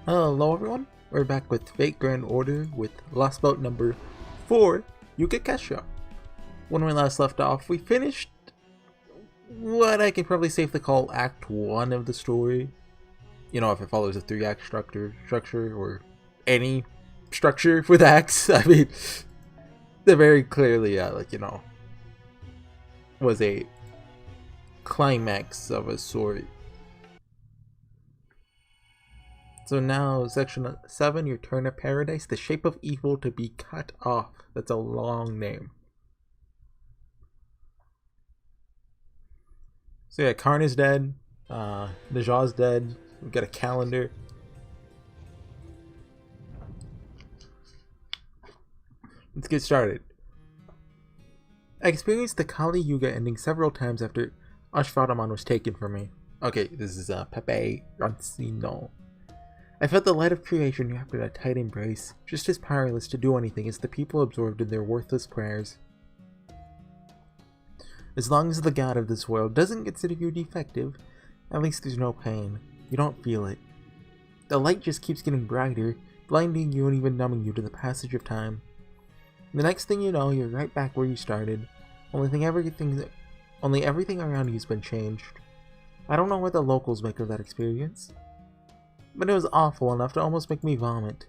Hello everyone, we're back with Fate Grand Order with lostbelt number 4, Yugakhestra. When we last left off, we finished what I can probably safely call Act 1 of the story. You know, if it follows a 3-act structure or any structure with acts. I mean, they're very clearly, was a climax of a sort. So now, section 7, your turn of paradise, the shape of evil to be cut off. That's a long name. So yeah, Karn is dead, Najah's dead, we've got a calendar. Let's get started. I experienced the Kali Yuga ending several times after Ashvaraman was taken from me. Okay, this is Pepe Rancino. I felt the light of creation wrapped in a tight embrace, just as powerless to do anything as the people absorbed in their worthless prayers. As long as the god of this world doesn't consider you defective, at least there's no pain. You don't feel it. The light just keeps getting brighter, blinding you and even numbing you to the passage of time. The next thing you know, you're right back where you started, only everything around you's been changed. I don't know what the locals make of that experience, but it was awful enough to almost make me vomit.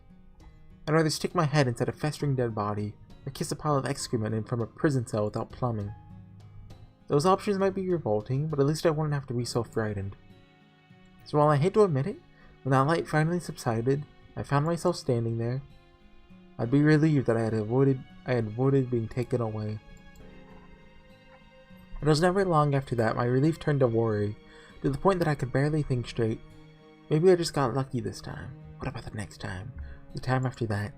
I'd rather stick my head inside a festering dead body, or kiss a pile of excrement in from a prison cell without plumbing. Those options might be revolting, but at least I wouldn't have to be so frightened. So while I hate to admit it, when that light finally subsided, I found myself standing there. I'd be relieved that I had avoided being taken away. It was never long after that my relief turned to worry, to the point that I could barely think straight. Maybe I just got lucky this time. What about the next time? The time after that?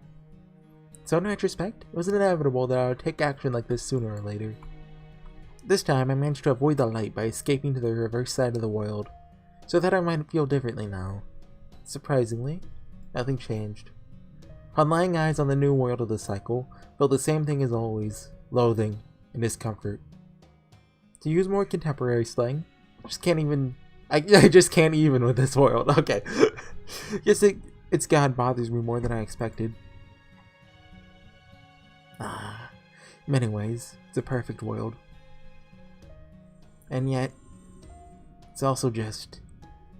So in retrospect, it was inevitable that I would take action like this sooner or later. This time I managed to avoid the light by escaping to the reverse side of the world, so that I might feel differently now. Surprisingly, nothing changed. On laying eyes on the new world of the cycle, felt the same thing as always, loathing and discomfort. To use more contemporary slang, I just can't even with this world. Okay. Guess its god bothers me more than I expected. In many ways, it's a perfect world. And yet, it's also just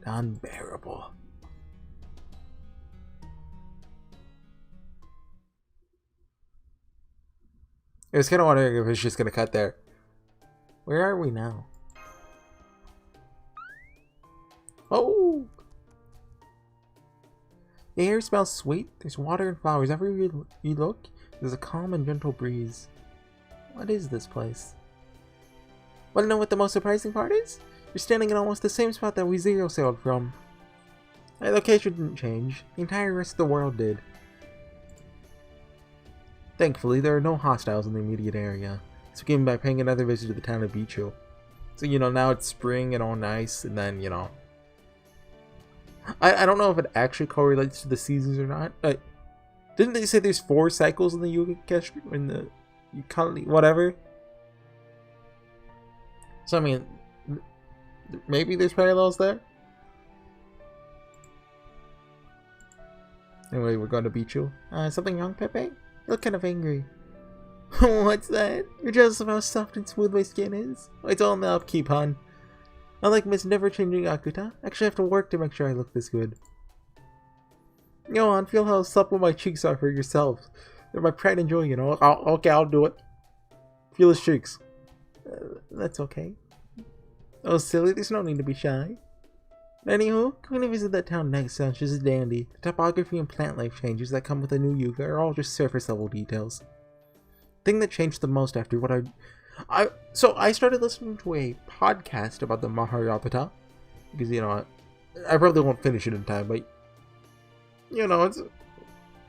unbearable. I was kind of wondering if it's just going to cut there. Where are we now? Oh! The air smells sweet. There's water and flowers everywhere you look. There's a calm and gentle breeze. What is this place? Want to know what the most surprising part is? You're standing in almost the same spot that we zero sailed from. My location didn't change. The entire rest of the world did. Thankfully, there are no hostiles in the immediate area. So we came by paying another visit to the town of HorseyEatYou. So, now it's spring and all nice, and then, I don't know if it actually correlates to the seasons or not. Didn't they say there's 4 cycles in the Yugakhestra? In the whatever? So, I mean, maybe there's parallels there? Anyway, we're going to HorseyEatYou. Something wrong, Pepe? You look kind of angry. What's that? You're jealous of how soft and smooth my skin is? It's all in the upkeep, hon. Unlike Miss Never-Changing Krta, I actually have to work to make sure I look this good. Go on, feel how supple my cheeks are for yourself. They're my pride and joy, Okay, I'll do it. Feel his cheeks. That's okay. Oh, silly, there's no need to be shy. Anywho, going to visit that town next sounds just a dandy. The topography and plant life changes that come with a new Yuga are all just surface level details. The thing that changed the most after what I started listening to a podcast about the Maharapata, because I probably won't finish it in time, but it's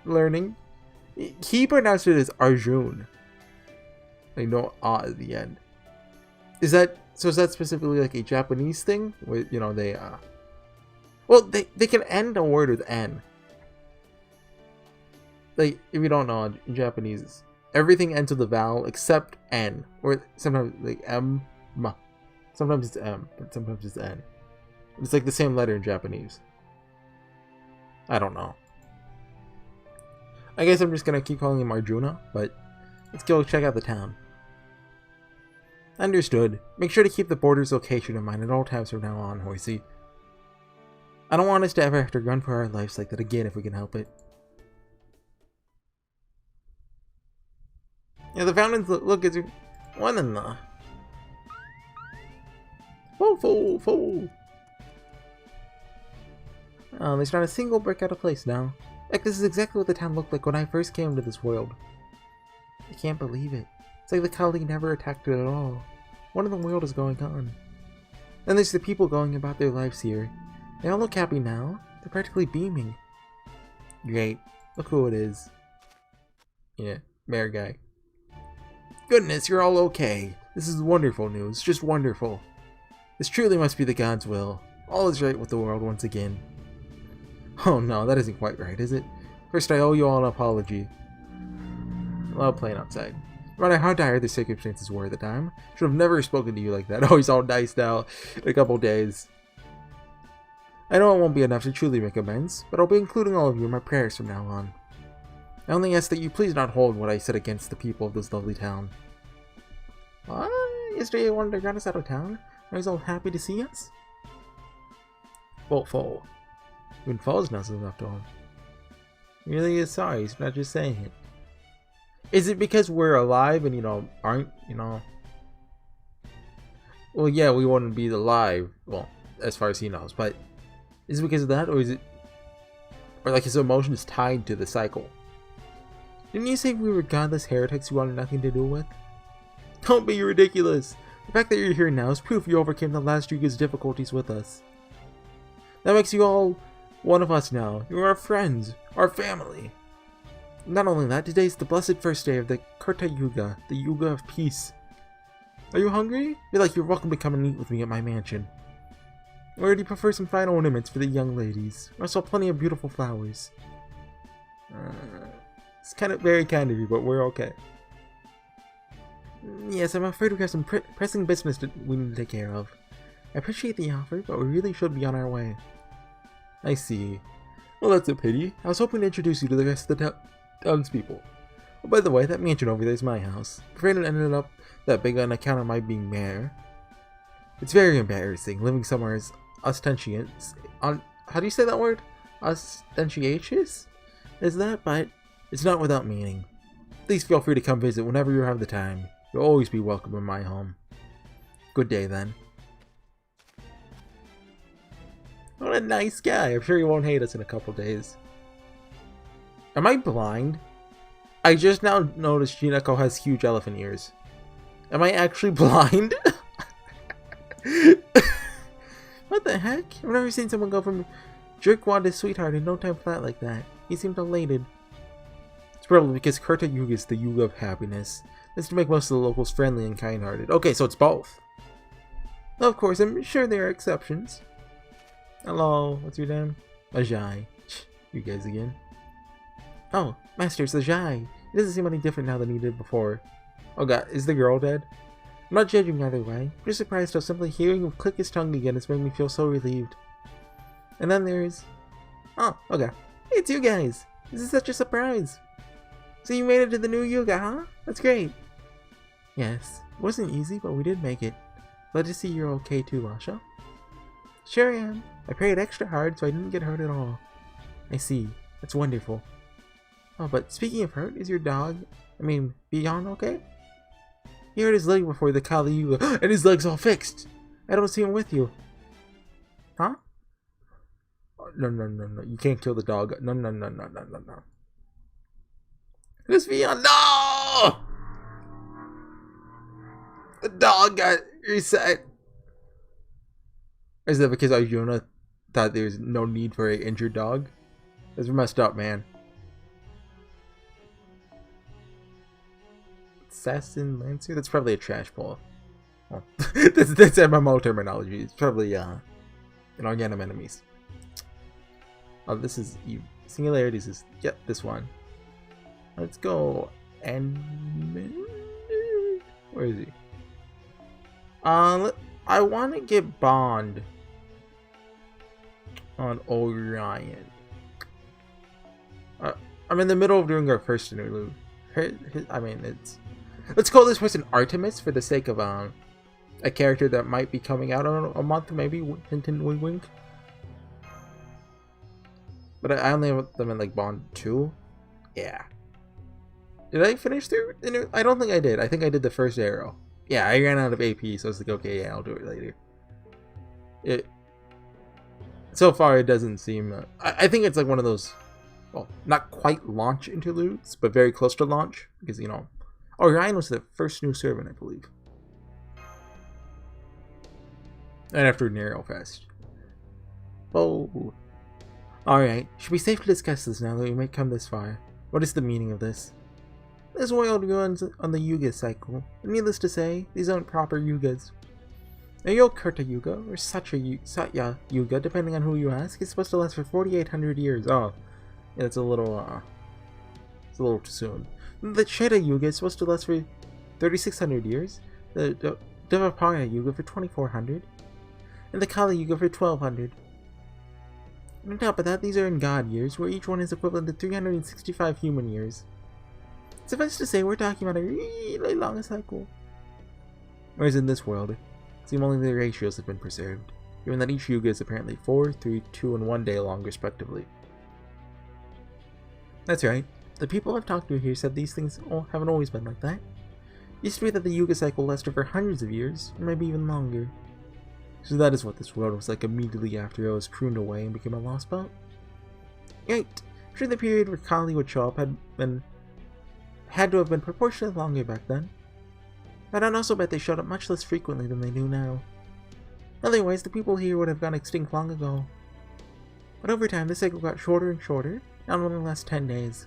learning. He pronounced it as Arjun. No at the end. Is that specifically like a Japanese thing? Where they can end a word with N. Like, if you don't know, in Japanese, everything ends with a vowel except N, or sometimes like M. Sometimes it's M, but sometimes it's N. It's like the same letter in Japanese. I don't know. I guess I'm just gonna keep calling him Arjuna, but let's go check out the town. Understood. Make sure to keep the border's location in mind at all times from now on, Horsey. I don't want us to ever have to run for our lives like that again if we can help it. Yeah, the fountains look as one in the... Fool. There's not a single brick out of place now. Like, this is exactly what the town looked like when I first came to this world. I can't believe it. It's like the colony never attacked it at all. What in the world is going on? Then there's the people going about their lives here. They all look happy now. They're practically beaming. Great. Look who it is. Yeah, mayor guy. Goodness, you're all okay. This is wonderful news. Just wonderful. This truly must be the God's will. All is right with the world once again. Oh no, that isn't quite right, is it? First, I owe you all an apology. I love playing outside. No matter how dire the circumstances were at the time, should have never spoken to you like that. Oh, he's all nice now in a couple days. I know it won't be enough to truly make amends, but I'll be including all of you in my prayers from now on. I only ask that you please not hold what I said against the people of this lovely town. What? Yesterday you wanted to run us out of town? Are you all happy to see us? Fool. Even Falls knows enough to him. He really is sorry, he's not just saying it. Is it because we're alive and, aren't, Well, yeah, we wouldn't be alive, well, as far as he knows, but is it because of that, or is it... Or, like, his emotion is tied to the cycle? Didn't you say we were godless heretics you wanted nothing to do with? Don't be ridiculous! The fact that you're here now is proof you overcame the last Yuga's difficulties with us. That makes you all one of us now. You're our friends, our family. Not only that, today is the blessed first day of the Krta Yuga, the Yuga of peace. Are you hungry? Feel like you're welcome to come and eat with me at my mansion. Or do you prefer some fine ornaments for the young ladies? I saw plenty of beautiful flowers. It's very kind of you, but we're okay. Yes, I'm afraid we have some pressing business we need to take care of. I appreciate the offer, but we really should be on our way. I see. Well, that's a pity. I was hoping to introduce you to the rest of the townspeople. Oh, by the way, that mansion over there is my house. I'm afraid it ended up that big on account of my being mayor. It's very embarrassing living somewhere as ostentatious. How do you say that word? Ostentatious? Is that? But it's not without meaning. Please feel free to come visit whenever you have the time. You'll always be welcome in my home. Good day then. What a nice guy. I'm sure he won't hate us in a couple days. Am I blind? I just now noticed Jinako has huge elephant ears. Am I actually blind? What the heck? I've never seen someone go from jerkwad to sweetheart in no time flat like that. He seemed elated. It's probably because Krta Yuga is the Yuga of happiness. That's to make most of the locals friendly and kind-hearted. Okay, so it's both. Of course, I'm sure there are exceptions. Hello, what's your name? Ajay. You guys again. Oh, Master, it's Ajay. He doesn't seem any different now than he did before. Oh god, is the girl dead? I'm not judging either way. I'm just surprised how simply hearing him click his tongue again has made me feel so relieved. And then there's... Oh, okay. Hey, it's you guys! This is such a surprise! So you made it to the new Yuga, huh? That's great! Yes, it wasn't easy, but we did make it. Glad to see you're okay too, Lasha. Sure am. I prayed extra hard so I didn't get hurt at all. I see. That's wonderful. Oh, but speaking of hurt, is your dog, Beyond okay? He hurt his leg before the Kali Yuga, and his leg's all fixed! I don't see him with you. Huh? No. You can't kill the dog. No. Who's Beyond? No! The dog got reset. Is that because Arjuna thought there's no need for an injured dog? That's messed up, man. Assassin Lancer? That's probably a trash pull. Oh. that's MMO terminology. It's probably inorganic enemies. Oh, this is singularities is this one. Let's go and where is he? I want to get Bond on Orion. I'm in the middle of doing our first interlude. I mean, it's... Let's call this person Artemis for the sake of a character that might be coming out in a month, maybe. Hint, hint, wink, wink. But I only have them in like Bond 2. Yeah. Did I finish through? I don't think I did. I think I did the first arrow. Yeah, I ran out of AP, so I was like, okay, yeah, I'll do it later. So far, it doesn't seem... I think it's like one of those... Well, not quite launch interludes, but very close to launch. Because, you know... Orion was the first new servant, I believe. And after Nero Fest. Oh. Alright, should be safe to discuss this now that we might come this far. What is the meaning of this? This world runs on the Yuga cycle. And needless to say, these aren't proper Yugas. A Krta Yuga, or Satya Yuga, depending on who you ask, is supposed to last for 4,800 years. Oh, yeah, it's a little too soon. The Krta Yuga is supposed to last for 3,600 years, the Dvapara Yuga for 2,400, and the Kali Yuga for 1,200. And on top of that, these are in God years, where each one is equivalent to 365 human years. Suffice to say, we're talking about a really long cycle. Whereas in this world, it seems only the ratios have been preserved, given that each Yuga is apparently 4, 3, 2, and 1 day long respectively. That's right. The people I've talked to here said these things haven't always been like that. It used to be that the Yuga cycle lasted for hundreds of years, or maybe even longer. So that is what this world was like immediately after it was crooned away and became a lost belt. Right. Sure, the period where Kali would show up had to have been proportionately longer back then. But I'd also bet they showed up much less frequently than they do now. Otherwise, the people here would have gone extinct long ago. But over time, the cycle got shorter and shorter, now only lasts 10 days.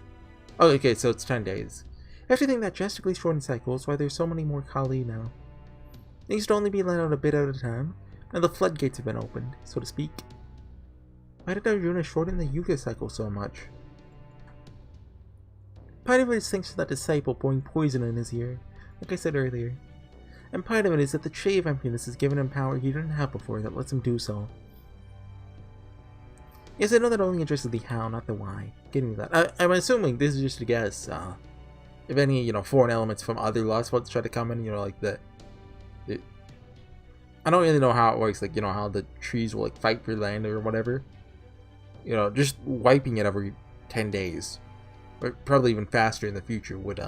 Oh, okay, so it's 10 days. I have to think that drastically shortened cycles why there's so many more Kali now. They used to only be let out a bit at a time, and the floodgates have been opened, so to speak. Why did Arjuna shorten the Yuga cycle so much? Part of it is thanks to that disciple pouring poison in his ear, like I said earlier. And part of it is that the Tree of Emptiness has given him power he didn't have before that lets him do so. Yes, I know that only addresses the how, not the why. Getting that. I'm assuming this is just a guess. If any, foreign elements from other lost worlds try to come in, like the... I don't really know how it works, like, how the trees will, fight for land or whatever. Just wiping it every 10 days. Or probably even faster in the future would,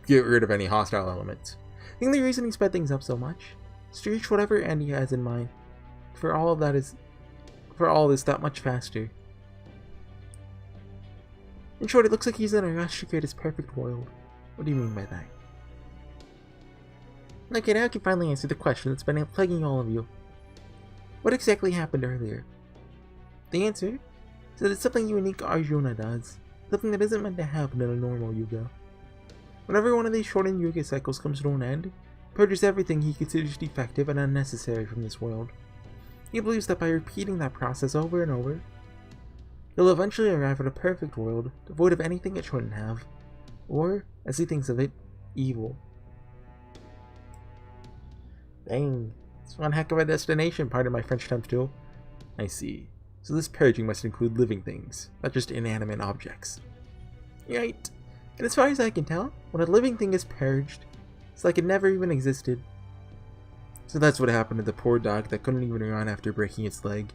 get rid of any hostile elements. I think the reason he sped things up so much is to reach whatever end he has in mind. For all this that much faster. In short, it looks like he's in a rush to create his perfect world. What do you mean by that? Okay, now I can finally answer the question that's been plaguing all of you. What exactly happened earlier? The answer is that it's something unique Arjuna does. Something that isn't meant to happen in a normal Yuga. Whenever one of these shortened Yuga cycles comes to an end, he purges everything he considers defective and unnecessary from this world. He believes that by repeating that process over and over, he'll eventually arrive at a perfect world, devoid of anything it shouldn't have, or, as he thinks of it, evil. Dang, it's one heck of a destination, pardon my French attempt too. I see. So this purging must include living things, not just inanimate objects. Right. And as far as I can tell, when a living thing is purged, it's like it never even existed. So that's what happened to the poor dog that couldn't even run after breaking its leg.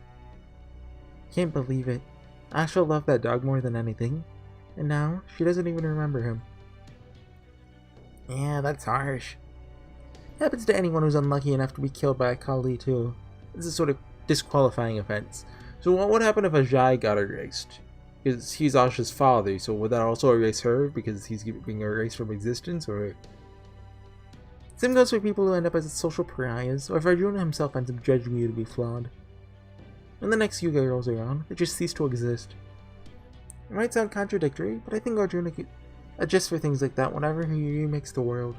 Can't believe it. Asha loved that dog more than anything, and now she doesn't even remember him. Yeah, that's harsh. Happens to anyone who's unlucky enough to be killed by a Kali too. It's a sort of disqualifying offense. So what would happen if Ajay got erased? Because he's Asha's father, so would that also erase her because he's being erased from existence, or... Same goes for people who end up as social pariahs, or if Arjuna himself ends up judging you to be flawed. When the next Yuga rolls around, they just cease to exist. It might sound contradictory, but I think Arjuna could adjust for things like that whenever he remakes the world.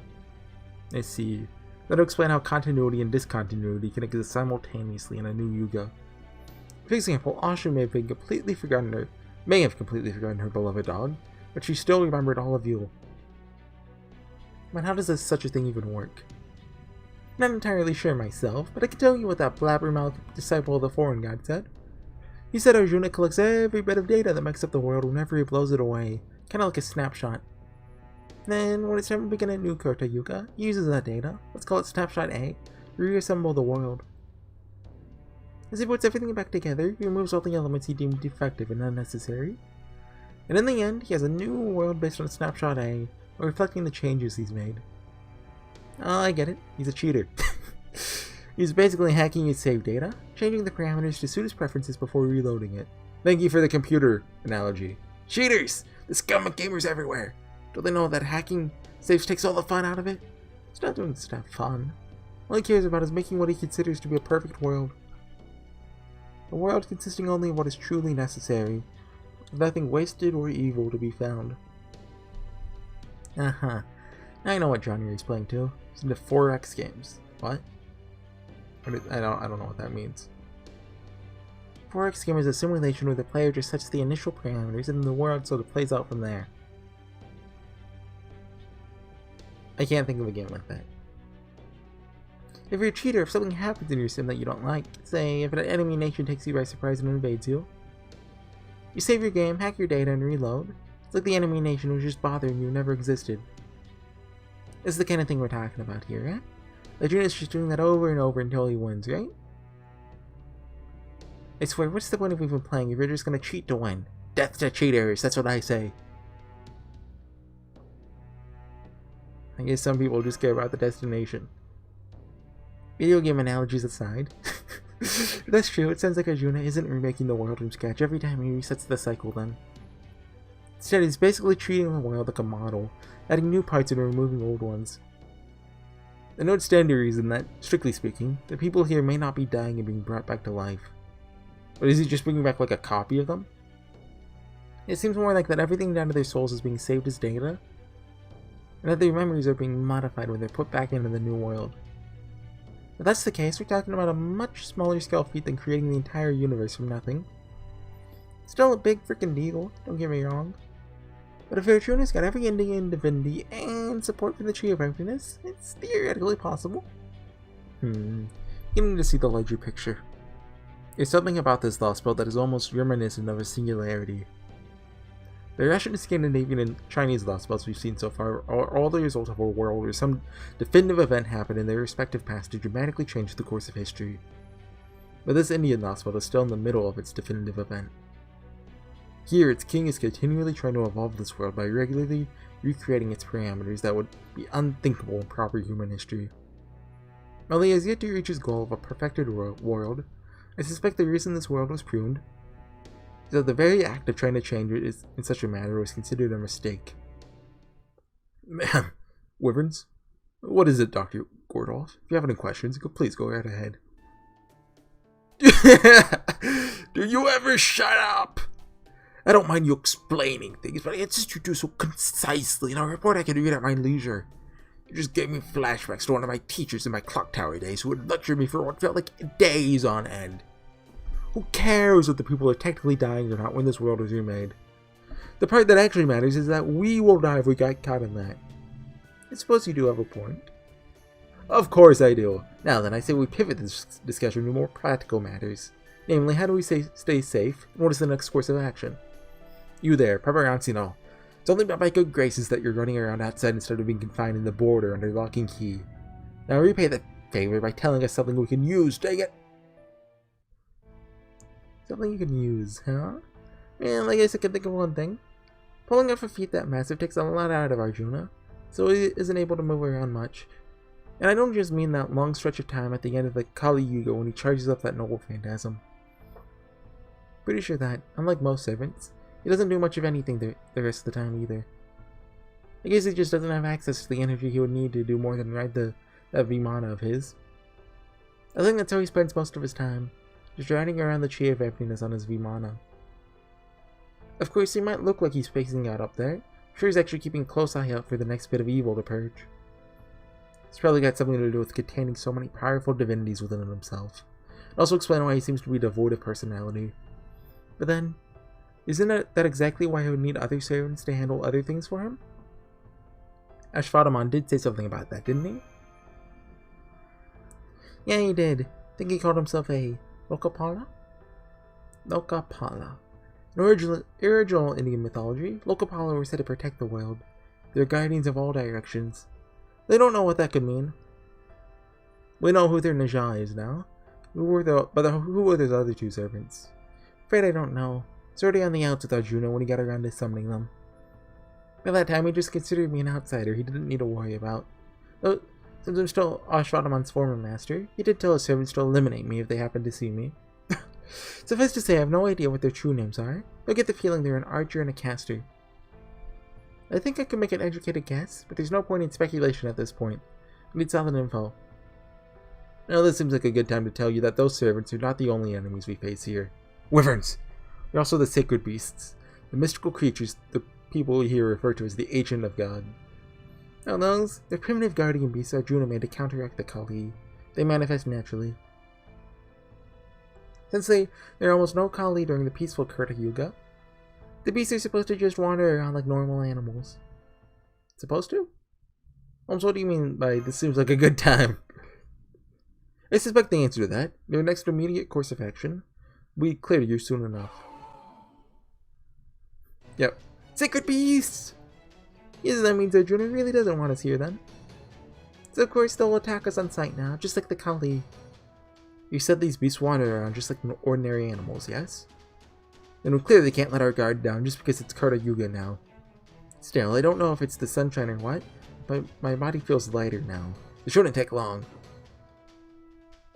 I see. That'll explain how continuity and discontinuity can exist simultaneously in a new Yuga. For example, Asha may have completely forgotten her beloved dog, but she still remembered all of you. But how does such a thing even work? Not entirely sure myself, but I can tell you what that blabbermouth disciple of the foreign god said. He said Arjuna collects every bit of data that makes up the world whenever he blows it away, kind of like a snapshot. Then, when it's time to begin a new Krta Yuga, he uses that data, let's call it Snapshot A, to reassemble the world. As he puts everything back together, he removes all the elements he deemed defective and unnecessary. And in the end, he has a new world based on Snapshot A, reflecting the changes he's made. Oh, I get it. He's a cheater. He's basically hacking his save data, changing the parameters to suit his preferences before reloading it. Thank you for the computer analogy. Cheaters! The scum of gamers everywhere! Don't they know that hacking saves takes all the fun out of it? He's not doing this to have fun. All he cares about is making what he considers to be a perfect world. A world consisting only of what is truly necessary, with nothing wasted or evil to be found. Uh-huh. I know what genre he's playing to. He's into 4X games. What? I don't know what that means. 4X game is a simulation where the player just sets the initial parameters and the world sort of plays out from there. I can't think of a game like that. If you're a cheater, if something happens in your sim that you don't like, say if an enemy nation takes you by surprise and invades you, you save your game, hack your data, and reload. It's like the enemy nation was just bothering you, never existed. This is the kind of thing we're talking about here, right? Arjuna's just doing that over and over until he wins, right? I swear, what's the point of even playing if you're just gonna cheat to win? Death to cheaters, that's what I say. I guess some people just care about the destination. Video game analogies aside. That's true, it sounds like Arjuna isn't remaking the world from scratch every time he resets the cycle then. Instead, he's basically treating the world like a model, adding new parts and removing old ones. I don't stand to reason that, strictly speaking, the people here may not be dying and being brought back to life. But is he just bringing back like a copy of them? It seems more like that everything down to their souls is being saved as data, and that their memories are being modified when they're put back into the new world. If that's the case, we're talking about a much smaller scale feat than creating the entire universe from nothing. Still a big freaking deal, don't get me wrong. But if Arjuna's got every Indian divinity and support from the Tree of Happiness, it's theoretically possible. You need to see the larger picture. There's something about this lostbelt that is almost reminiscent of a singularity. The Russian, Scandinavian, and Chinese lostbelts we've seen so far are all the result of a world where some definitive event happened in their respective past to dramatically change the course of history. But this Indian lostbelt is still in the middle of its definitive event. Here, its king is continually trying to evolve this world by regularly recreating its parameters that would be unthinkable in proper human history. While he has yet to reach his goal of a perfected world, I suspect the reason this world was pruned is that the very act of trying to change it in such a manner was considered a mistake. Man, Wyverns? What is it, Dr. Gordolf? If you have any questions, please go right ahead. Do you ever shut up? I don't mind you explaining things, but I insist you do so concisely in a report I can read at my leisure. You just gave me flashbacks to one of my teachers in my clock tower days who would lecture me for what felt like days on end. Who cares if the people are technically dying or not when this world is remade? The part that actually matters is that we will die if we got caught in that. I suppose you do have a point. Of course I do. Now then, I say we pivot this discussion to more practical matters. Namely, how do we stay safe, and what is the next course of action? You there, Paparazino. It's only by my good graces that you're running around outside instead of being confined in the border under lock and key. Now repay that favor by telling us something we can use, dang it! Something you can use, huh? Man, I guess I can think of one thing. Pulling off a feat that massive takes a lot out of Arjuna, so he isn't able to move around much. And I don't just mean that long stretch of time at the end of the Kali Yuga when he charges up that noble phantasm. Pretty sure that, unlike most servants, he doesn't do much of anything the rest of the time either. I guess he just doesn't have access to the energy he would need to do more than ride that Vimana of his. I think that's how he spends most of his time, just riding around the Tree of Happiness on his Vimana. Of course, he might look like he's spacing out up there. I'm sure he's actually keeping a close eye out for the next bit of evil to purge. It's probably got something to do with containing so many powerful divinities within himself. It also explains why he seems to be devoid of personality. But then, isn't that exactly why he would need other servants to handle other things for him? Ashvadaman did say something about that, didn't he? Yeah, he did. I think he called himself a Lokapala? Lokapala. In original Indian mythology, Lokapala were said to protect the world. They're guardians of all directions. They don't know what that could mean. We know who their Naja is now. Who were those other two servants? Afraid I don't know. It's already on the outs without Juno when he got around to summoning them. By that time, he just considered me an outsider he didn't need to worry about. Though, since I'm still Ashwataman's former master, he did tell his servants to eliminate me if they happened to see me. Suffice to say, I have no idea what their true names are. I get the feeling they're an archer and a caster. I think I can make an educated guess, but there's no point in speculation at this point. I need solid info. Now this seems like a good time to tell you that those servants are not the only enemies we face here. Wyverns! They're also the sacred beasts, the mystical creatures the people here refer to as the Agent of God. Now those, they're primitive guardian beasts Arjuna made to counteract the Kali. They manifest naturally. Since there are almost no Kali during the peaceful Krta Yuga, the beasts are supposed to just wander around like normal animals. Supposed to? So what do you mean by this seems like a good time? I suspect the answer to that. Their next immediate course of action will be clear to you soon enough. Yep. Sacred beasts! Yes, that means Arjuna really doesn't want us here then. So of course they'll attack us on sight now, just like the Kali. You said these beasts wander around just like ordinary animals, yes? Then we clearly can't let our guard down just because it's Krta Yuga now. Still, I don't know if it's the sunshine or what, but my body feels lighter now. It shouldn't take long.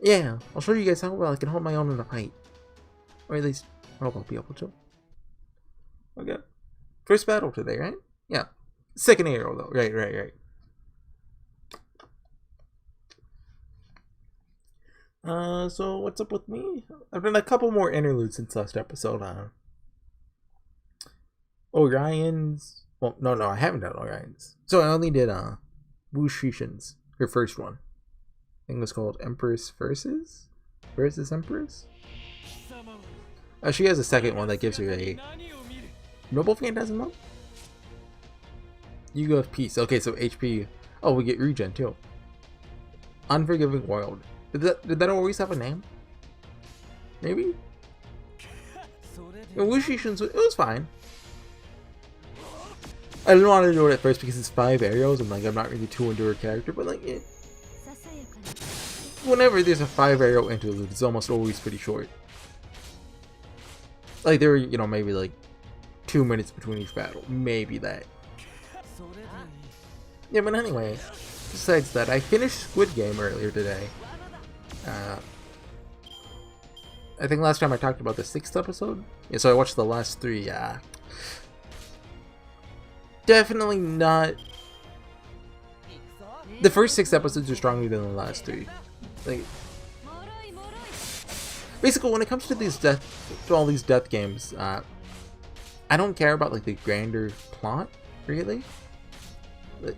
Yeah, I'll show you guys how well I can hold my own in a fight. Or at least, I hope I'll be able to. Okay. First battle today, right? Yeah. Second arrow though. Right. So what's up with me? I've done a couple more interludes since last episode. Orion's. Well, no, I haven't done Orion's. So I only did Wu Shishin's, her first one. I think it was called Empress versus Empress. She has a second one that gives her a Noble Phantasm. Yuga of Peace. Okay, so HP. Oh, we get regen too. Unforgiving World. Did that always have a name? Maybe? Wushishin's, it was fine. I didn't want to do it at first because it's 5 arrows and like I'm not really too into her character, but like whenever there's a 5 arrow interlude, it's almost always pretty short. Like there were, maybe like 2 minutes between each battle. Maybe that. Yeah, but anyway, besides that, I finished Squid Game earlier today. I think last time I talked about the 6th episode. Yeah, so I watched the last 3. Definitely not. The first 6 episodes are stronger than the last 3. Like, basically, when it comes to all these death games, I don't care about like the grander plot, really. Like,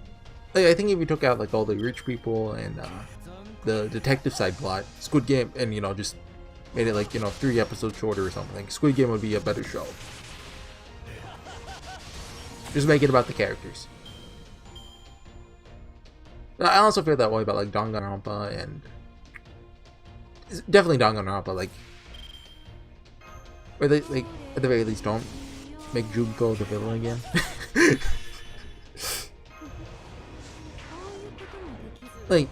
I think if you took out like all the rich people and the detective side plot, Squid Game, and just made it like 3 episodes shorter or something, Squid Game would be a better show. Just make it about the characters. I also feel that way about like Danganronpa and definitely Danganronpa. Like, or they like at the very least don't make Junko the villain again. Like,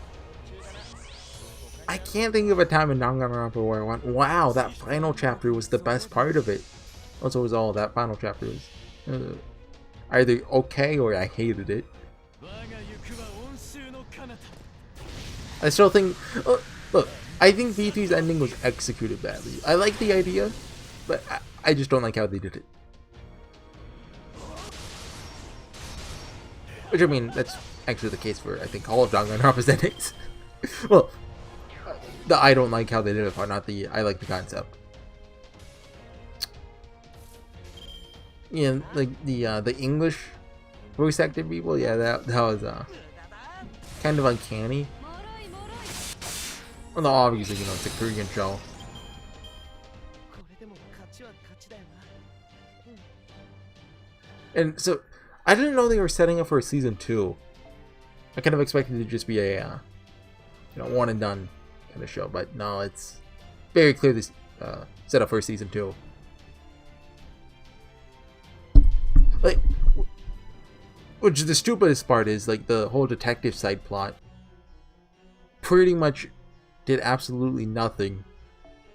I can't think of a time in Danganronpa where I went, wow, that final chapter was the best part of it. Also, was all that final chapter was either okay or I hated it. I still think, look, I think B2's ending was executed badly. I like the idea, but I just don't like how they did it. Which, I mean, that's actually the case for, I think, all of Danganronpa's endings. Well, the I don't like how they did it part, not the I like the concept. Yeah, like the English voice acted people, yeah, that was kind of uncanny. Well, no, obviously, it's a Korean show. And so, I didn't know they were setting up for a season 2. I kind of expected it to just be a, one and done kind of show, but no, it's very clearly set up for a season 2. Which the stupidest part is, like, the whole detective side plot pretty much did absolutely nothing.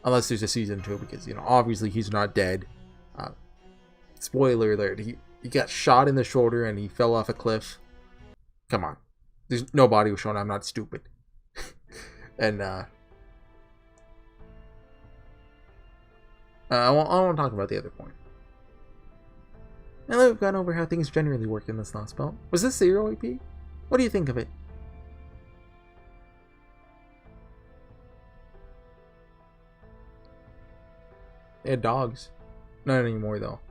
Unless there's a season 2, because, you know, obviously he's not dead. Spoiler alert, he got shot in the shoulder and he fell off a cliff. Come on. There's no body was shown, I'm not stupid. And, I won't talk about the other point. Now that we've gone over how things generally work in this Lost Belt, was this 0 AP? What do you think of it? They had dogs. Not anymore, though.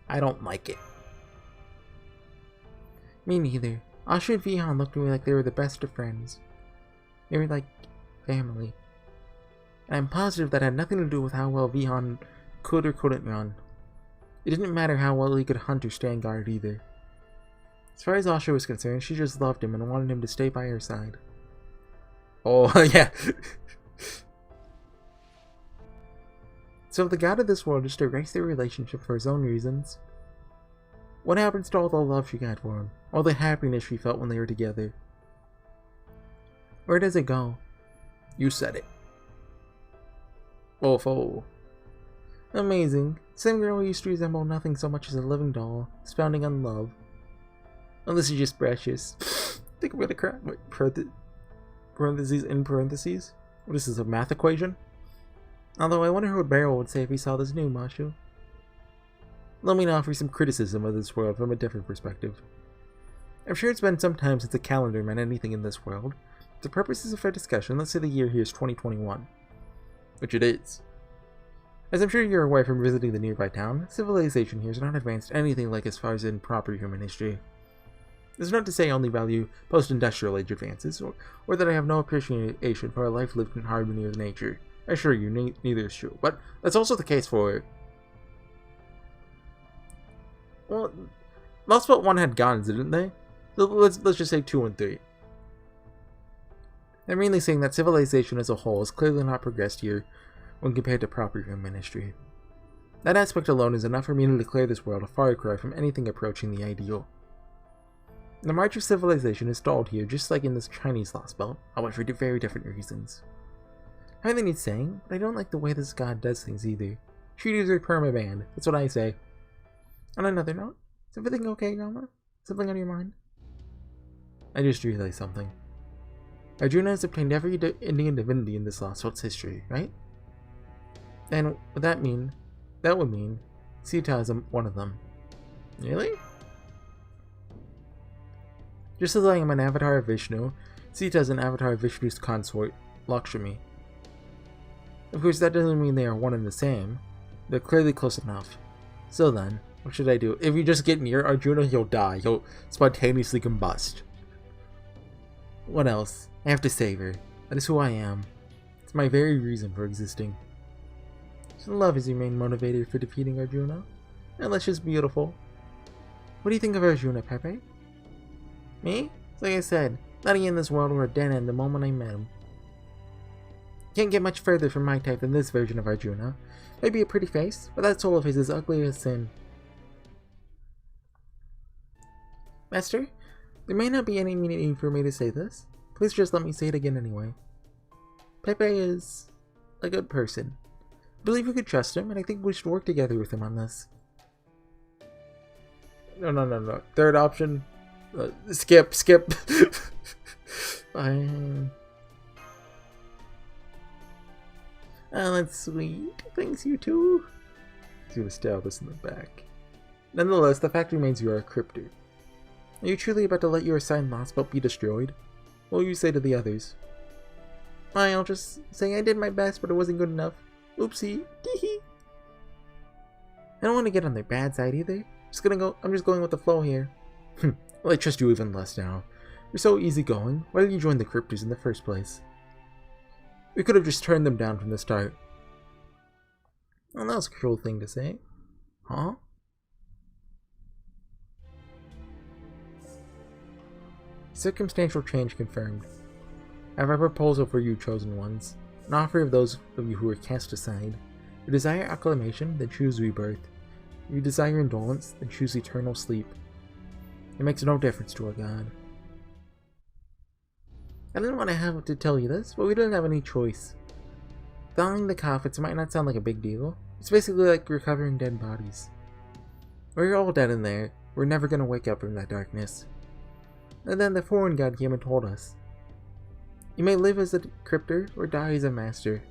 I don't like it. Me neither. Asha and Vihan looked at me like they were the best of friends. They were like family. And I'm positive that had nothing to do with how well Vihan could or couldn't run. It didn't matter how well he could hunt or stand guard either. As far as Asha was concerned, she just loved him and wanted him to stay by her side. Oh, yeah. So if the god of this world just erased their relationship for his own reasons, what happens to all the love she got for him? All the happiness she felt when they were together? Where does it go? You said it. Oh. Amazing. Same girl who used to resemble nothing so much as a living doll, expounding on love. Well, this is just precious. I think I'm gonna cry. Wait, parentheses in parentheses? What is this, a math equation? Although I wonder what Beryl would say if he saw this new Mashu. Let me offer some criticism of this world from a different perspective. I'm sure it's been some time since a calendar meant anything in this world. For the purposes of our discussion, let's say the year here is 2021. Which it is. As I'm sure you're aware from visiting the nearby town, civilization here has not advanced anything like as far as in proper human history. This is not to say I only value post-industrial age advances, or that I have no appreciation for a life lived in harmony with nature. I assure you, neither is true. But that's also the case for... Well, Lost Belt 1 had guns, didn't they? So let's just say 2 and 3. I'm mainly saying that civilization as a whole has clearly not progressed here when compared to proper human history. That aspect alone is enough for me to declare this world a far cry from anything approaching the ideal. The march of civilization is stalled here just like in this Chinese Lost Belt, albeit for very different reasons. Hardly needs saying, but I don't like the way this god does things either. Treaties are perma-banned, that's what I say. On another note, is everything okay, Yama? Something on your mind? I just realized something. Arjuna has obtained every Indian divinity in this Lost Belt's history, right? And would that mean? That would mean Sita is one of them. Really? Just as I am an avatar of Vishnu, Sita is an avatar of Vishnu's consort, Lakshmi. Of course, that doesn't mean they are one and the same. They're clearly close enough. So then, what should I do? If you just get near Arjuna, he'll die. He'll spontaneously combust. What else? I have to save her. That is who I am. It's my very reason for existing. So love is your main motivator for defeating Arjuna? And that's just beautiful. What do you think of Arjuna, Pepe? Me? Like I said, nothing in this world were a dead end the moment I met him. Can't get much further from my type than this version of Arjuna. Maybe a pretty face, but that soul of his is ugly as sin. Master, there may not be any need for me to say this. Please just let me say it again anyway. Pepe is a good person. I believe we could trust him, and I think we should work together with him on this. No. Third option. Skip. Fine. Oh, that's sweet. Thanks, you two. He's gonna stab us in the back. Nonetheless, the fact remains you are a Krta. Are you truly about to let your assigned Lost Belt be destroyed? What will you say to the others? I'll just say I did my best, but it wasn't good enough. Oopsie. Teehee. I don't want to get on their bad side either. I'm just going with the flow here. Well, I trust you even less now. You're so easygoing. Why did you join the Krtas in the first place? We could have just turned them down from the start. Well, that was a cruel thing to say. Huh? Circumstantial change confirmed. I have a proposal for you chosen ones. An offer of those of you who were cast aside. you desire acclamation, then choose rebirth. If you desire indolence, then choose eternal sleep. It makes no difference to a god. I didn't want to have to tell you this, but we didn't have any choice. Thawing the coffins might not sound like a big deal. It's basically like recovering dead bodies. We're all dead in there. We're never gonna wake up from that darkness. And then the foreign god came and told us. You may live as a Krta or die as a master.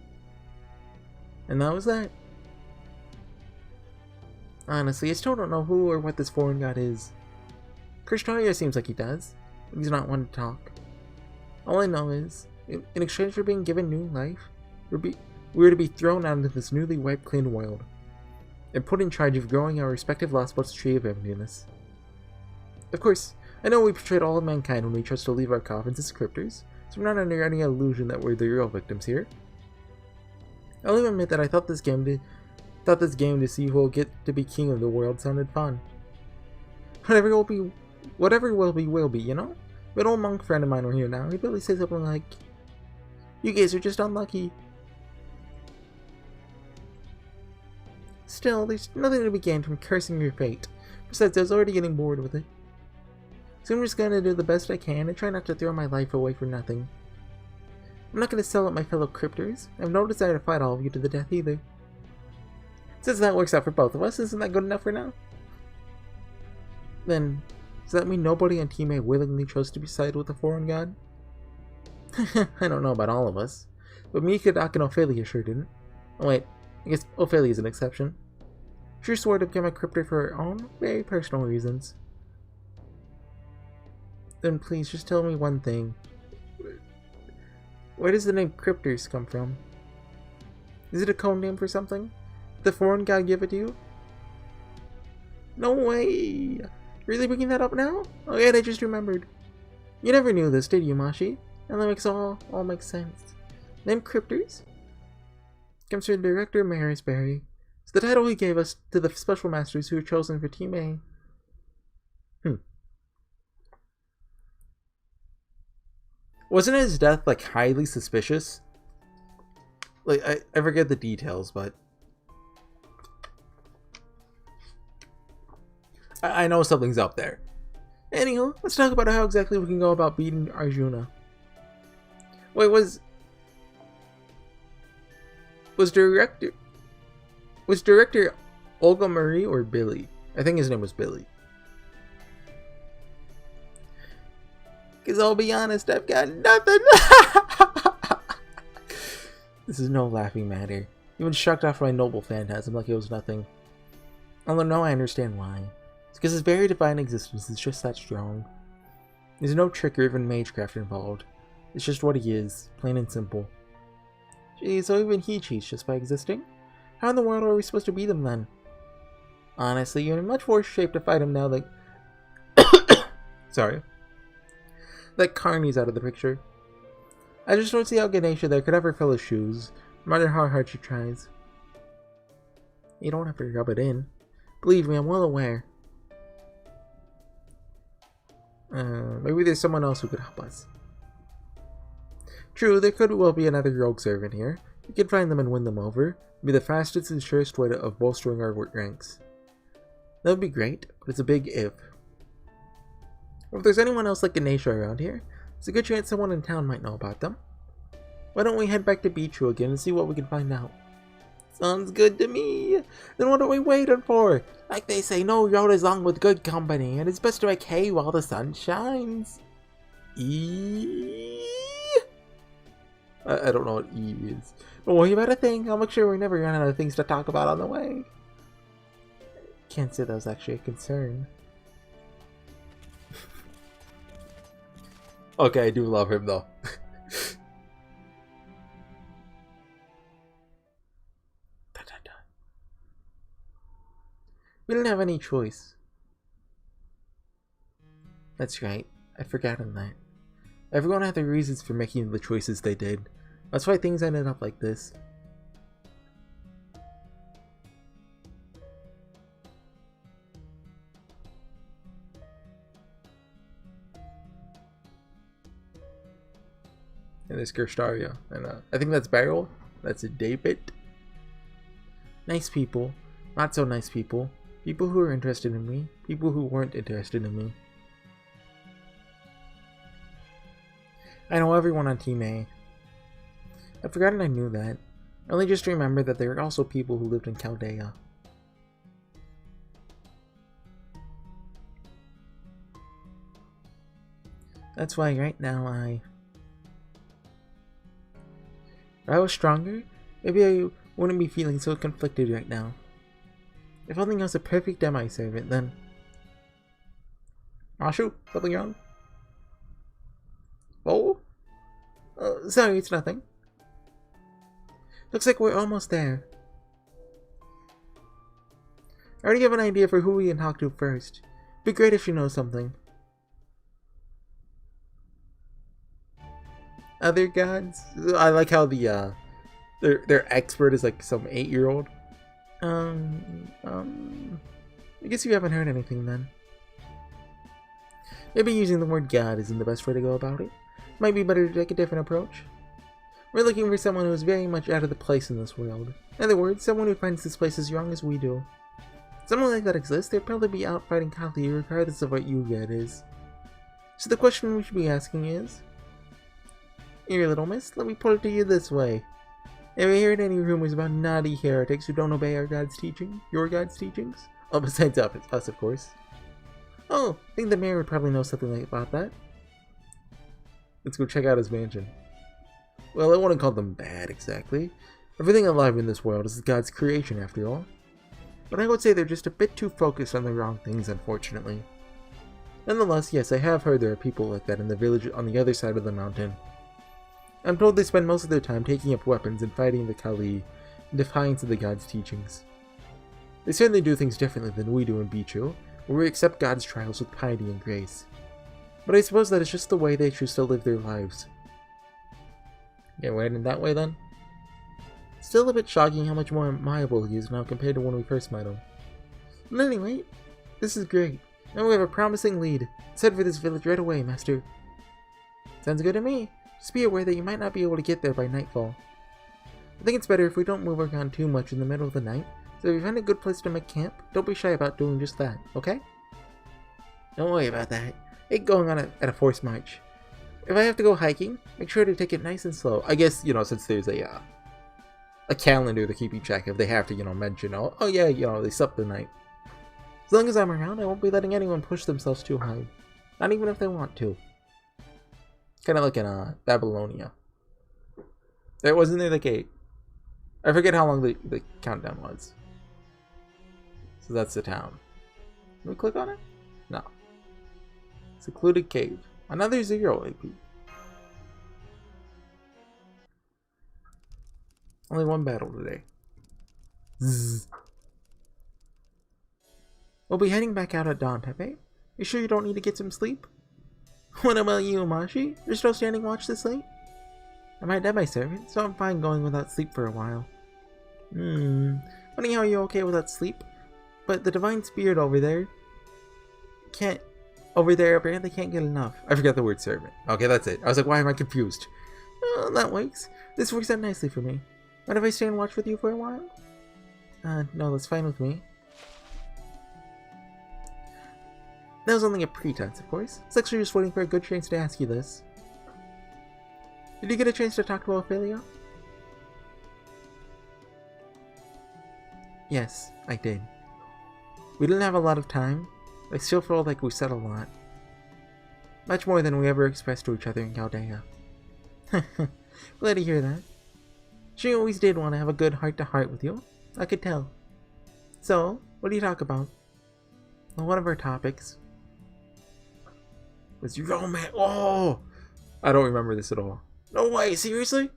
And that was that. Honestly, I still don't know who or what this foreign god is. Krta seems like he does, but he's not one to talk. All I know is, in exchange for being given new life, we're to be thrown out into this newly wiped clean world, and put in charge of growing our respective lostbelt's tree of emptiness. Of course, I know we betrayed all of mankind when we chose to leave our coffins as Krtas, so we're not under any illusion that we're the real victims here. I'll even admit that I thought this game to see who will get to be king of the world sounded fun. Whatever will be, you know? But an old monk friend of mine were here now, he'd really say something like, "You guys are just unlucky." Still, there's nothing to be gained from cursing your fate. Besides, I was already getting bored with it. So I'm just gonna do the best I can and try not to throw my life away for nothing. I'm not gonna sell out my fellow Krtas. I have no desire to fight all of you to the death either. Since that works out for both of us, isn't that good enough for now? Then, does that mean nobody on Team A willingly chose to be sided with the foreign god? I don't know about all of us, but Mika, Doc, and Ophelia sure didn't. Oh wait, I guess Ophelia's an exception. She swore to become a Krta for her own, very personal reasons. Then please, just tell me one thing. Where does the name Krta come from? Is it a code name for something? Did the foreign god give it to you? No way! Really bringing that up now? Oh yeah, I just remembered. You never knew this, did you, Mashi? And that makes all makes sense. Name Krta comes from Director Maris Berry. It's the title he gave us to the special masters who were chosen for Team A. Wasn't his death, like, highly suspicious? Like, I forget the details, but I know something's up there. Anywho, let's talk about how exactly we can go about beating Arjuna. Wait, was director Olga Marie or Billy? I think his name was Billy. Because I'll be honest, I've got nothing. This is no laughing matter. Even shrugged off my noble phantasm like it was nothing. Although now I understand why. It's because his very divine existence is just that strong. There's no trick or even magecraft involved. It's just what he is, plain and simple. Gee, so even he cheats just by existing? How in the world are we supposed to beat him then? Honestly, you're in much worse shape to fight him now that... Sorry. That Carney's out of the picture. I just don't see how Ganesha there could ever fill his shoes, no matter how hard she tries. You don't have to rub it in. Believe me, I'm well aware. Maybe there's someone else who could help us. True, there could well be another rogue servant here. We could find them and win them over. It'd be the fastest and surest way of bolstering our ranks. That would be great, but it's a big if. If there's anyone else like Ganesha around here, there's a good chance someone in town might know about them. Why don't we head back to Bichu again and see what we can find out? Sounds good to me. Then what are we waiting for? Like they say, no road is long with good company, and it's best to make hay while the sun shines. I don't know what E is. Don't worry about a thing. I'll make sure we never run out of things to talk about on the way. Can't say that was actually a concern. Okay, I do love him though. We didn't have any choice. That's right, I'd forgotten that. Everyone had their reasons for making the choices they did. That's why things ended up like this. And there's Gerstaria. And I think that's Beryl. That's a David. Nice people, not so nice people, people who were interested in me, people who weren't interested in me. I know everyone on Team A. I'd forgotten I knew that. I only just remembered that there were also people who lived in Chaldea. That's why right now if I was stronger, maybe I wouldn't be feeling so conflicted right now. If only I was a perfect demi-servant, then... Mashu, something wrong? Oh? Sorry, it's nothing. Looks like we're almost there. I already have an idea for who we can talk to first. Be great if you know something. Other gods? I like how the their expert is like some 8-year-old. I guess you haven't heard anything then. Maybe using the word god isn't the best way to go about it. Might be better to take a different approach. We're looking for someone who is very much out of the place in this world. In other words, someone who finds this place as young as we do. If someone like that exists, they'd probably be out fighting Kali regardless of what Yuga it is. So the question we should be asking is... Here, little miss, let me put it to you this way. Have you heard any rumors about naughty heretics who don't obey our God's teaching? Your God's teachings? Oh, besides us, of course. Oh, I think the mayor would probably know something about that. Let's go check out his mansion. Well, I wouldn't call them bad, exactly. Everything alive in this world is God's creation, after all. But I would say they're just a bit too focused on the wrong things, unfortunately. Nonetheless, yes, I have heard there are people like that in the village on the other side of the mountain. I'm told they spend most of their time taking up weapons and fighting the Kali in defiance of the God's teachings. They certainly do things differently than we do in Bichu, where we accept God's trials with piety and grace. But I suppose that is just the way they choose to live their lives. Yeah, went in that way then? Still a bit shocking how much more amiable he is now compared to when we first met him. But anyway, this is great. Now we have a promising lead. Let's head for this village right away, Master. Sounds good to me. Just be aware that you might not be able to get there by nightfall. I think it's better if we don't move around too much in the middle of the night, so if you find a good place to make camp, don't be shy about doing just that, okay? Don't worry about that. I hate going on at a forced march. If I have to go hiking, make sure to take it nice and slow. I guess, since there's a calendar to keep you track of, they have to, mention, oh yeah, they slept the night. As long as I'm around, I won't be letting anyone push themselves too hard. Not even if they want to. Kind of like in Babylonia. There wasn't there like I forget how long the countdown was. So that's the town. Can we click on it? No. Secluded cave. Another 0 AP. Only one battle today. Zzz. We'll be heading back out at dawn, Pepe. You sure you don't need to get some sleep? What about you, Amashi? You're still standing watch this late? I might have my servant, so I'm fine going without sleep for a while. Funny how you're okay without sleep, but the divine spirit over there apparently can't get enough. I forgot the word servant. Okay, that's it. I was like, why am I confused? Oh, that works. This works out nicely for me. Mind if I stay and watch with you for a while? No, that's fine with me. That was only a pretense, of course. I was actually just waiting for a good chance to ask you this. Did you get a chance to talk to Ophelia? Yes, I did. We didn't have a lot of time, but I still feel like we said a lot. Much more than we ever expressed to each other in Chaldea. Glad to hear that. She always did want to have a good heart-to-heart with you. I could tell. So, what do you talk about? Well, one of our topics was romance. Oh! I don't remember this at all. No way, seriously?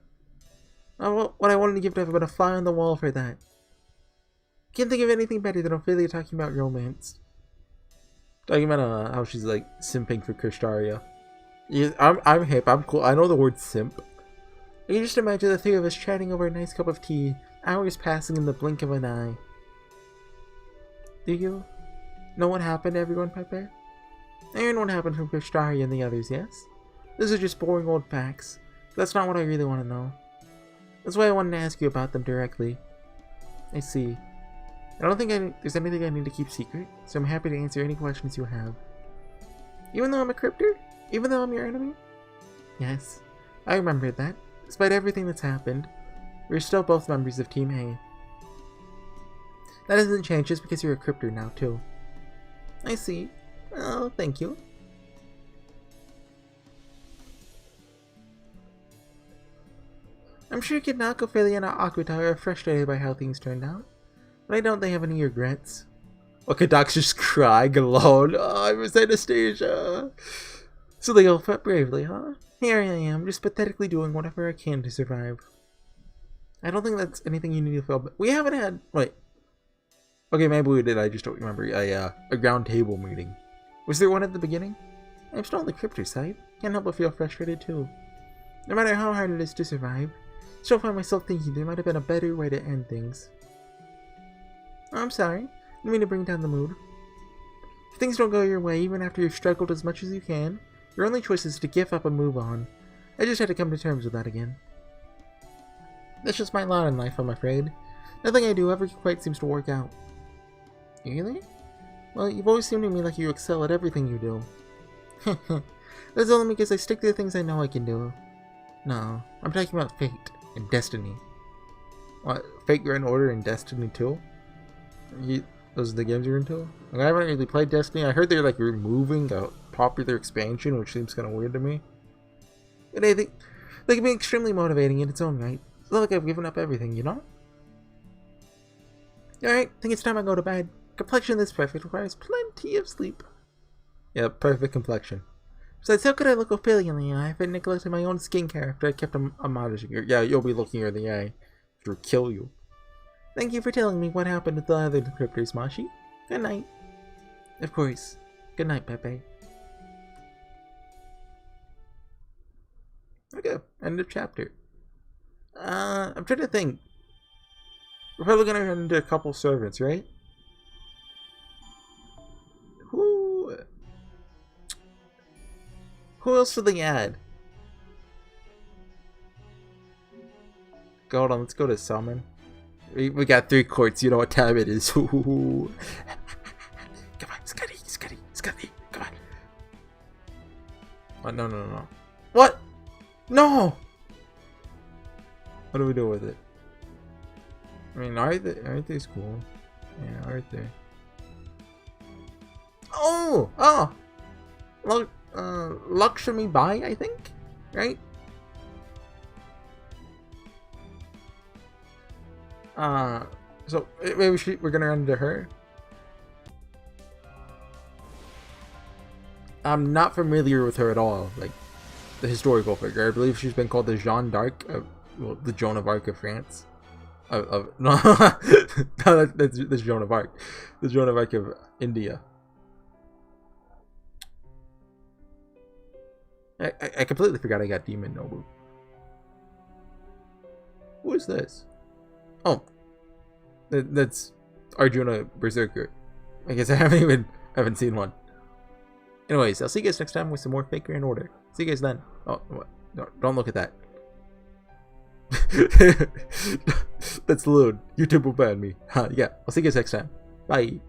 What I wanted to give to have been a fly on the wall for that. Can't think of anything better than Ophelia talking about romance. Talking about how she's like simping for Krta. Yeah, I'm hip, I'm cool, I know the word simp. I can just imagine the three of us chatting over a nice cup of tea, hours passing in the blink of an eye. Do you know what happened to everyone, Pepe? I heard what happened from Krta and the others, yes? Those are just boring old facts. That's not what I really want to know. That's why I wanted to ask you about them directly. I see. I don't think there's anything I need to keep secret, so I'm happy to answer any questions you have. Even though I'm a Krta? Even though I'm your enemy? Yes, I remember that. Despite everything that's happened, we're still both members of Team A. That doesn't change just because you're a Krta now, too. I see. Oh, thank you. I'm sure Kidnako, Ophelia, and Akuta are frustrated by how things turned out, but I don't think they have any regrets. Okadok's just crying alone. Oh, I was Anastasia. So they all fought bravely, huh? Here I am, just pathetically doing whatever I can to survive. I don't think that's anything you need to feel, but we haven't had... Wait. Okay, maybe we did, I just don't remember. A ground table meeting. Was there one at the beginning? I'm still on the Krta side. Can't help but feel frustrated too. No matter how hard it is to survive, I still find myself thinking there might have been a better way to end things. I'm sorry. I didn't mean to bring down the mood. If things don't go your way, even after you've struggled as much as you can, your only choice is to give up and move on. I just had to come to terms with that again. That's just my lot in life, I'm afraid. Nothing I do ever quite seems to work out. Really? Well, you've always seemed to me like you excel at everything you do. That's only because I stick to the things I know I can do. No, I'm talking about fate and destiny. What? Fate, Grand Order, and Destiny 2? Those are the games you're into? Like, I haven't really played Destiny. I heard they're like removing a popular expansion, which seems kind of weird to me. And I think they can be extremely motivating in its own right. It's not like I've given up everything, you know? Alright, think it's time I go to bed. Complexion this perfect requires plenty of sleep. Yeah, perfect complexion. Besides, how could I look Ophelia in the eye if I neglected my own skincare after I kept admonishing her? Yeah, you'll be looking her in the eye. She'll kill you. Thank you for telling me what happened with the other decryptors, Mashi. Good night. Of course. Good night, Pepe. Okay, end of chapter. I'm trying to think. We're probably gonna run into a couple servants, right? Who else did they add? Hold on, let's go to summon. We got 3 courts, you know what time it is. Come on, Scotty, come on. Oh, no. What? No! What do we do with it? I mean, aren't they cool? Yeah, aren't they? Oh! Look, Lakshmi Bai, I think? Right? So maybe we're gonna run into her. I'm not familiar with her at all, like the historical figure. I believe she's been called the Jeanne d'Arc, well, the Joan of Arc of France. No, that's Joan of Arc, the Joan of Arc of India. I completely forgot I got Demon Nobu. Who is this? Oh, that's Arjuna Berserker. I guess I haven't seen one. Anyways, I'll see you guys next time with some more Fake Grand Order. See you guys then. Oh, what? No, don't look at that. That's lewd. YouTube will ban me. Yeah, I'll see you guys next time. Bye.